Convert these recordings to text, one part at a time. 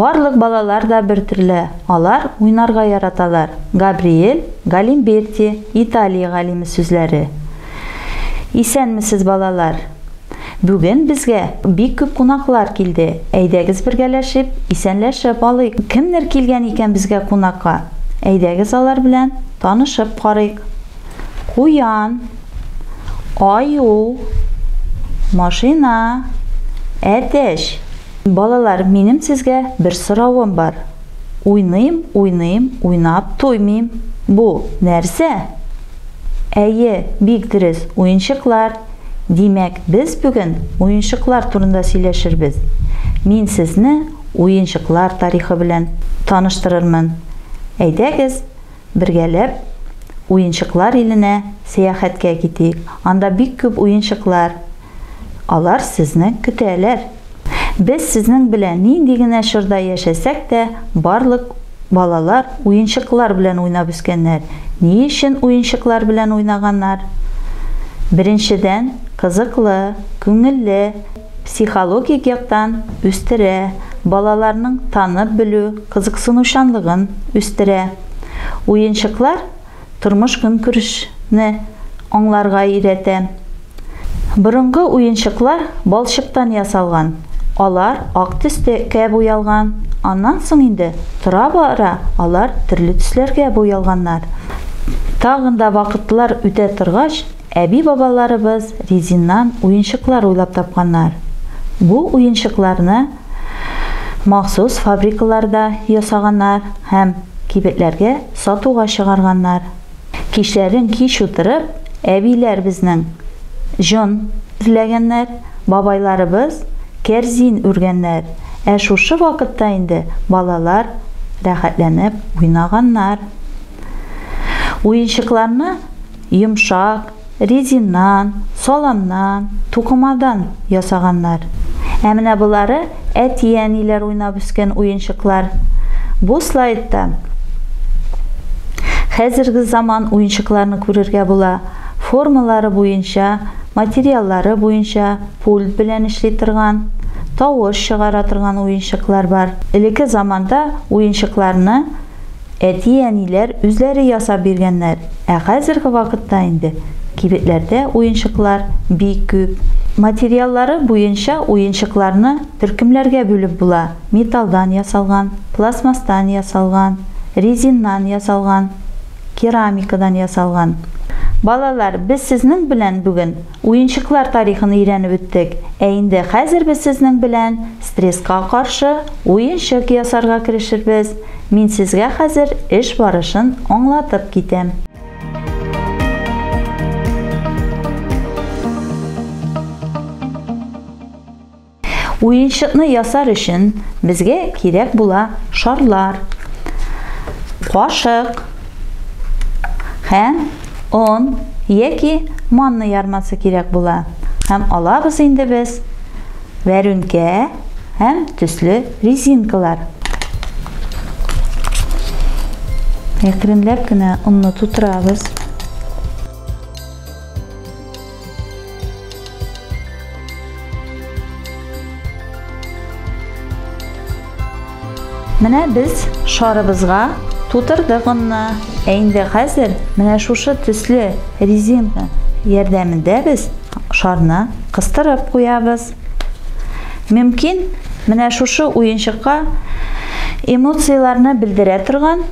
Барлык балалар да бер төрле. Алар уйнарга яраталар. Габриэль Галимберти, Италия галиме сүзләре. Исәнмесез балалар? Бүген безгә бик күп кунаклар килде. Әйдәгез бергәләшеп, исәнләшеп алыйк. Кемнәр килгән икән безгә кунакка? Әйдәгез алар белән танышып карыйк. Куян, аю, машина, әтәч. Балалар, минем сезгә бер соравым бар. Уйныйм, уйнап туймыйм. Бу нәрсә? Әйе, бик дөрес, уенчыклар. Димәк, без бүген уенчыклар турында сөйләшербез. Мин сезне уенчыклар тарихы белән таныштырырмын. Әйдәгез, бергәләп уенчыклар иленә сәяхәткә китик. Анда бик күп уенчыклар. Алар сезне көтәләр. Без сезнең белән нинди генә чорда яшәсәк тә, барлык балалар уенчыклар белән уйнап үскәннәр. Ни өчен уенчыклар белән уйнаганнар? Беренчедән, кызыклы, күңелле, психологик яктан үстерә, балаларның танып белү, кызыксынучанлыгын үстерә. Уенчыклар тормыш көнкүрешне аңларга өйрәтә. Борынгы уенчыклар балчыктан ясалган. Алар ак төскә буялган. Аннан соң инде тора-бара алар төрле төсләргә буялганнар. Тагын да вакытлар үтә торгач, әби-бабаларыбыз резиннан уенчыклар уйлап тапканнар. Бу уенчыкларны махсус фабрикаларда ясаганнар һәм кибетләргә сатуга чыгарганнар. Кичләрен кич утырып, әбиләр безнең җон эзләгәннәр, бабайларыбыз кәрзин үргәннәр. Шушы вакытта инде балалар рәхәтләнеп уйнаганнар. Уенчыкларны йомшак, резиннан, саламнан, тукымадан ясаганнар. Менә булары әти-әниләр уйнап үскән уенчыклар. Бу слайдта хәзерге заман уенчыкларны күрергә була. Формалары буенча, материаллары буенча пульт белән эшли торган, тавыш чыгара торган уенчыклар бар. Элекке заманда уенчыкларны әти-әниләр үзләре ясап биргәннәр. Хәзерге вакытта инде кибетләрдә уенчыклар бик күп. Материаллары буенча уенчыкларны төркемләргә бүлеп була. Металлдан ясалган, пластмастан ясалган, резиннан ясалган, керамикадан ясалган. Балалар, без сезнең белән бүген уенчыклар тарихын өйрәнеп үттек. Инде хәзер без сезнең белән стресска каршы уенчык ясарга керешербез. Мин сезгә хәзер эш барышын аңлатып китәм. Уенчыкны ясар өчен безгә кирәк була шарлар, кашык һәм он яки манны ярмасы кирәк була. Һәм алабыз инде без вәрүнкә һәм төсле резинкалар. Әкренләп кенә унны тутырабыз. Менә без шарыбызга тутырдык унны. Инде хәзер менә шушы төсле резинка ярдәмендә без шарны кыстырып куябыз. Мөмкин, менә шушы уенчыкка эмоцияларны белдерә торган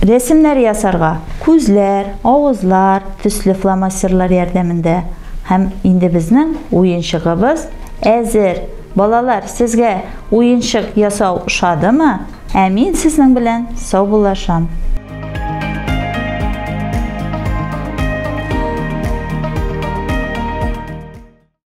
рәсемнәр ясарга, күзләр, авызлар, төсле фломастерлар ярдәмендә. Һәм инде безнең уенчыгыбыз әзер. Балалар, сезгә уенчык ясау ошадымы? Мин сезнең белән сау булашам.